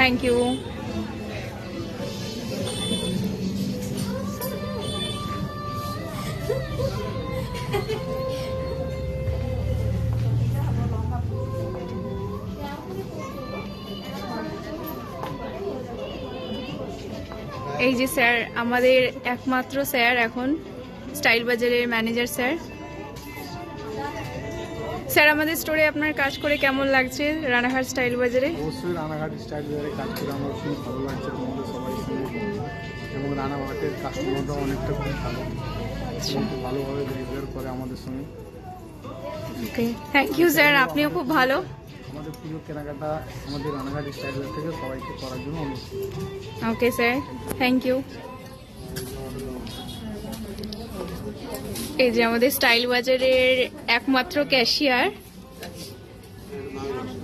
Thank you. এই যে sir, আমাদের একমাত্র স্যার এখন স্টাইল বাজারের ম্যানেজার স্যার। স্যার, আমাদের স্টোরে আপনার কাজ করে কেমন লাগছে রানাঘাট স্টাইল বাজারে? অবশ্যই রানাঘাট স্টাইল বাজারে কাজ করে আমার খুব ভালো লাগছে, তোমাদের সবাই সঙ্গে, এবং রানাঘাটের কাস্টমাররা অনেকটা খুব ভালো, খুব ভালোভাবে বিহেভিয়ার করে আমাদের সঙ্গে। ওকে, থ্যাংক ইউ স্যার, আপনিও খুব ভালো। আমাদের পুজো কেনাকাটা আমাদের রানাঘাট স্টাইল বাজার থেকে সবাইকে করার জন্য অনুরোধ। Okay sir, thank you. এই যে আমাদের স্টাইল বাজারের একমাত্র ক্যাশিয়ার।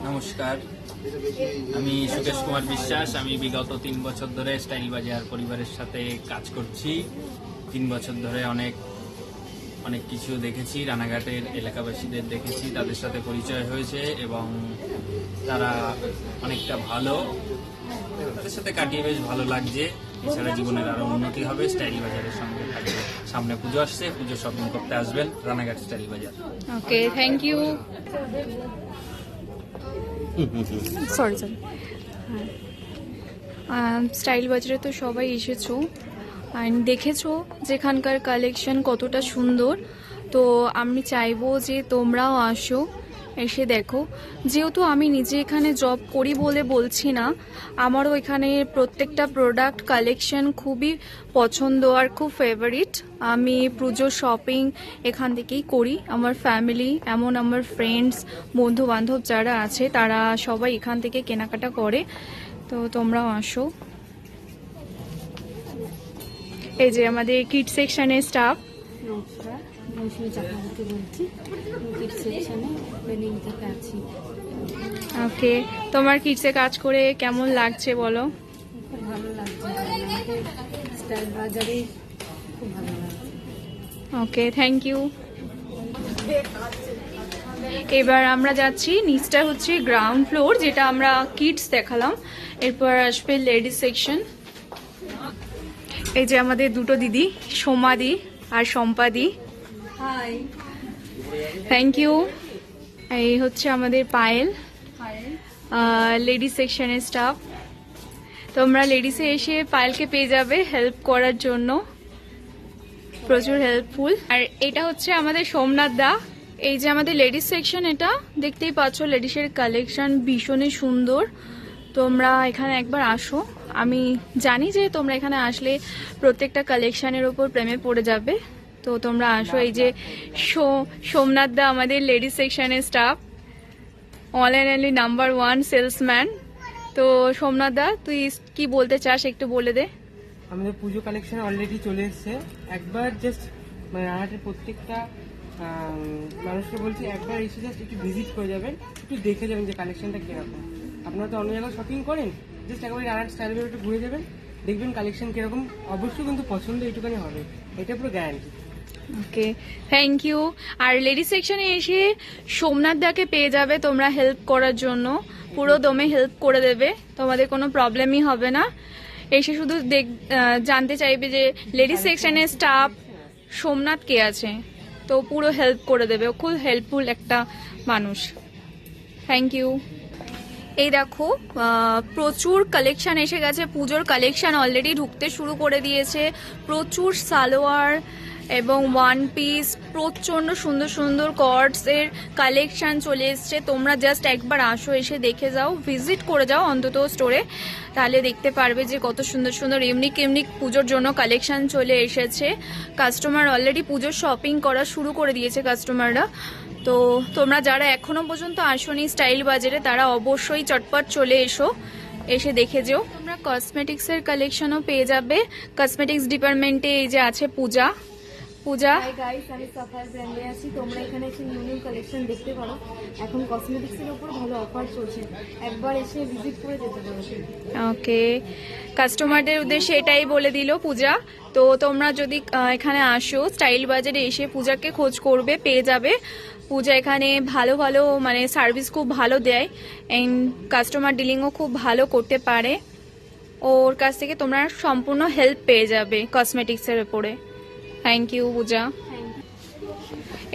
নমস্কার, আমি সুকেশ কুমার বিশ্বাস। আমি বিগত 3 বছর ধরে স্টাইল বাজার পরিবারের সাথে কাজ করছি। 3 বছর ধরে অনেক কিছু দেখেছি, রানাঘাটের এলাকাবাসীদের দেখেছি, তাদের সাথে পরিচয় হয়েছে এবং তারা অনেকটা ভালো, তাদের সাথে কাটিয়ে বেশ ভালো লাগছে। এছাড়া জীবনের আরো উন্নতি হবে, স্টাইল বাজারের সঙ্গে থাকবে। সামনে পুজো আসছে, পুজো শপিং করতে আসবেন Ranaghat style Bazaar. Okay, thank you. Sorry sorry, style বাজারে তো সবাই এসেছো অ্যান্ড দেখেছো যেখানকার কালেকশন কতটা সুন্দর। তো আমি চাইবো যে তোমরাও আসো, এসে দেখো। যেহেতু আমি নিজে এখানে জব করি বলে বলছি না, আমারও এখানে প্রত্যেকটা প্রোডাক্ট কালেকশন খুবই পছন্দ আর খুব ফেভারিট। আমি পুজো শপিং এখান থেকেই করি। আমার ফ্যামিলি, এমন আমার ফ্রেন্ডস, বন্ধু বান্ধব যারা আছে তারা সবাই এখান থেকে কেনাকাটা করে। তো তোমরাও আসো। এই যে আমাদের কিড সেকশনের স্টাফ। নমস্কার, মৌসুমী চক্রবর্তী বলছি, কিডস সেকশনে ট্রেনিং থেকে আছি। ওকে, তোমার কিডসে কাজ করে কেমন লাগছে বলো? খুব ভালো লাগছে, আমাদের স্টাইল বাজারে খুব ভালো লাগছে। ওকে, থ্যাংক ইউ। এবার আমরা যাচ্ছি, নিচটা হচ্ছে গ্রাউন্ড ফ্লোর, যেটা আমরা কিডস দেখালাম। এরপর আসবে লেডিস সেকশন। এই যে আমাদের দুটো দিদি, সোমাদি আর সম্পাদি। হাই। Thank you. এই হচ্ছে আমাদের পায়েল, লেডিস সেকশনের স্টাফ। তোমরা লেডিসে এসে পায়েলকে পেয়ে যাবে হেল্প করার জন্য, প্রচুর হেল্পফুল। আর এটা হচ্ছে আমাদের সোমনাথ দা। এই যে আমাদের লেডিস সেকশন, এটা দেখতেই পাচ্ছ, লেডিসের কালেকশন ভীষণই সুন্দর। তোমরা এখানে একবার আসো, আমি জানি যে তোমরা এখানে আসলে প্রত্যেকটা কালেকশনের উপর প্রেমে পড়ে যাবে। তো তোমরা আসো। এই যে সোমনাথ দা আমাদের লেডিস সেকশনের staff, all and only number 1 salesman. তো সোমনাথ দা, তুই কি বলতে চাস একটু বলে দে। আমাদের পুজো কালেকশন অলরেডি চলে এসছে। একবার জাস্ট মানে রানাঘাটের প্রত্যেকটা মানুষকে বলছি, একবার এসে জাস্ট একটু ভিজিট করে যাবেন, একটু দেখে যাবেন যে কালেকশনটা কিরকম। আপনারা তো অন্য জায়গায় শপিং করেন, জাস্ট একবার রানাঘাট স্টাইল বাজারে একটু ঘুরে যাবেন, দেখবেন কালেকশন কিরকম। অবশ্যই কিন্তু পছন্দ এইটুখানি হবে, এটা পুরো গ্যারান্টি। Okay, thank you. আর লেডিস সেকশনে এসে সোমনাথ দাকে পেয়ে যাবে তোমরা হেল্প করার জন্য, পুরো দমে হেল্প করে দেবে, তোমাদের কোনো প্রবলেমই হবে না। এসে শুধু জানতে চাইবে যে লেডিস সেকশনের স্টাফ সোমনাথ কে আছে, তো পুরো হেল্প করে দেবে। ও খুব হেল্পফুল একটা মানুষ। Thank you. এই দেখো, প্রচুর কালেকশন এসে গেছে, পুজোর কালেকশন অলরেডি ঢুকতে শুরু করে দিয়েছে। প্রচুর সালোয়ার এবং ওয়ান পিস, প্রচন্ড সুন্দর সুন্দর কর্ডস এর কালেকশন চলে এসছে। তোমরা জাস্ট একবার আসো, এসে দেখে যাও, ভিজিট করে যাও অন্তত স্টোরে, তাহলে দেখতে পারবে যে কত সুন্দর সুন্দর ইউনিক ইউনিক পুজোর জন্য কালেকশন চলে এসেছে। কাস্টমার অলরেডি পুজোর শপিং করা শুরু করে দিয়েছে কাস্টমাররা। তো তোমরা যারা এখনো পর্যন্ত আসোনি স্টাইল বাজারে, তারা অবশ্যই চটপট চলে এসো, এসে দেখে যেও। তোমরা কসমেটিক্সের কালেকশনও পেয়ে যাবে। কসমেটিক্স ডিপার্টমেন্টে এই যে আছে পূজা। হাই গাইস, আমি সাফায়ার ব্র্যান্ডে আছি। তোমরা এখানে এসে নিউ নিউ কালেকশন দেখতে পারো। এখন কসমেটিক্সের উপর ভালো অফার চলছে, একবার এসে ভিজিট করে যেতে পারো। ওকে, কাস্টমারদের উদ্দেশ্যে এটাই বলে দিল পূজা। তো তোমরা যদি এখানে আসো স্টাইল বাজারে, এসে পূজাকে খোঁজ করবে, পেয়ে যাবে। পূজা এখানে ভালো ভালো মানে সার্ভিস খুব ভালো দেয় এন্ড কাস্টমার ডিলিংও খুব ভালো করতে পারে। ওর কাছ থেকে তোমরা সম্পূর্ণ হেল্প পেয়ে যাবে কসমেটিক্সের উপরে। থ্যাংক ইউ পূজা।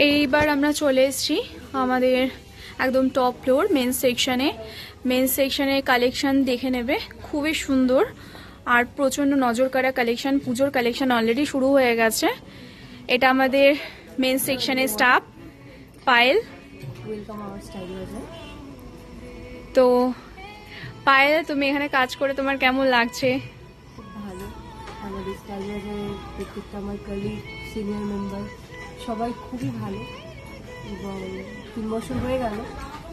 এইবার আমরা চলে এসেছি আমাদের একদম টপ ফ্লোর মেন সেকশনে। মেন সেকশনের কালেকশন দেখে নেবে, খুবই সুন্দর আর প্রচণ্ড নজর কাড়া কালেকশন। পুজোর কালেকশন অলরেডি শুরু হয়ে গেছে। এটা আমাদের মেন সেকশনের staff Payel. Welcome hour style বাজার। তো পায়েল, তুমি এখানে কাজ করে তোমার কেমন লাগছে? খুব ভালো। আমাদের স্টাইল বাজারের প্রত্যেকটা আমার কলিগ, সিনিয়র মেম্বার সবাই খুবই ভালো এবং 3 বছর হয়ে গেল,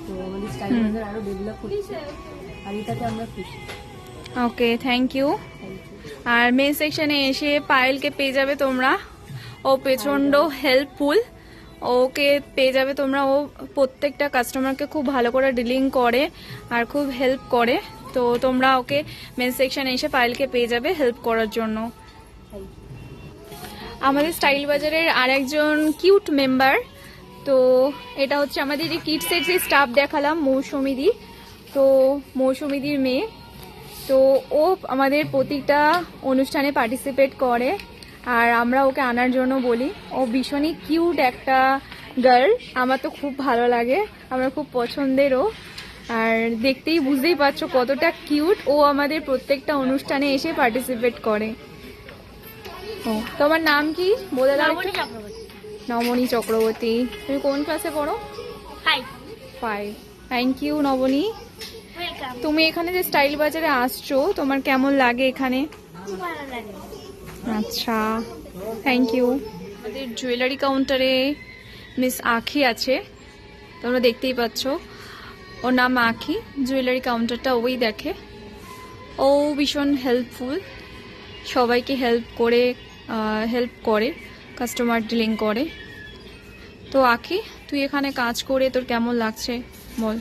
তো আমাদের স্টাইল বাজার আরও ডেভেলপ হচ্ছে আর এটাতে আমরা খুশি। Okay, thank you. Thank you. আর মেন সেকশনে এসে পায়েলকে পেয়ে যাবে তোমরা, ও প্রচণ্ড হেল্পফুল। ওকে পেয়ে যাবে তোমরা, ও প্রত্যেকটা কাস্টমারকে খুব ভালো করে ডিলিং করে আর খুব হেল্প করে। তো তোমরা ওকে মেন সেকশনে এসে পায়েলকে পেয়ে যাবে হেল্প করার জন্য। Thank you. আমাদের স্টাইল বাজারের আর একজন কিউট মেম্বার, তো এটা হচ্ছে আমাদের যে কিডসের যে স্টাফ দেখালাম, মৌসুমিদি। তো মৌসুমিদির মেয়ে, তো ও আমাদের প্রতিটা অনুষ্ঠানে পার্টিসিপেট করে আর আমরা ওকে আনার জন্য বলি। ও ভীষণই কিউট একটা গার্ল, আমার তো খুব ভালো লাগে, আমার খুব পছন্দেরও। আর দেখতেই বুঝতেই পারছো কতটা কিউট। ও আমাদের প্রত্যেকটা অনুষ্ঠানে এসে পার্টিসিপেট করে। ও, তোমার নাম কি বলে দাও একটু? নবনী চক্রবর্তী। তুমি কোন ক্লাসে পড়ো? 5। থ্যাংক ইউ নবনী। তুমি এখানে যে স্টাইল বাজারে আসছো, তোমার কেমন লাগে এখানে? আচ্ছা, থ্যাংক ইউ। আমাদের জুয়েলারি কাউন্টারে মিস আখি আছে, তোমরা দেখতেই পাচ্ছ। ওর নাম আখি, জুয়েলারি কাউন্টারটা ওই দেখে। ও ভীষণ হেল্পফুল, সবাইকে হেল্প করে কাস্টমার ডিলিং করে। তো আখি, তুই এখানে কাজ করে তোর কেমন লাগছে বল?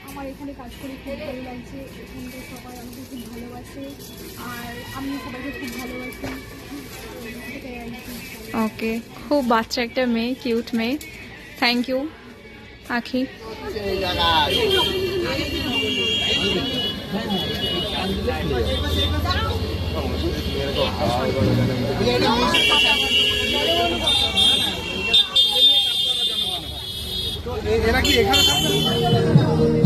আমার এখানে কাজ করে খুব ভালো লাগছে। এখানকার সবাই আমাকে খুব ভালোবাসে আর আমি সবাইকে খুব ভালোবাসি। এটাই আর কি। ওকে, খুব বাচ্চা একটা মেয়ে, কিউট মেয়ে। থ্যাংক ইউ আখি। এরা কি এখানে থাকবে?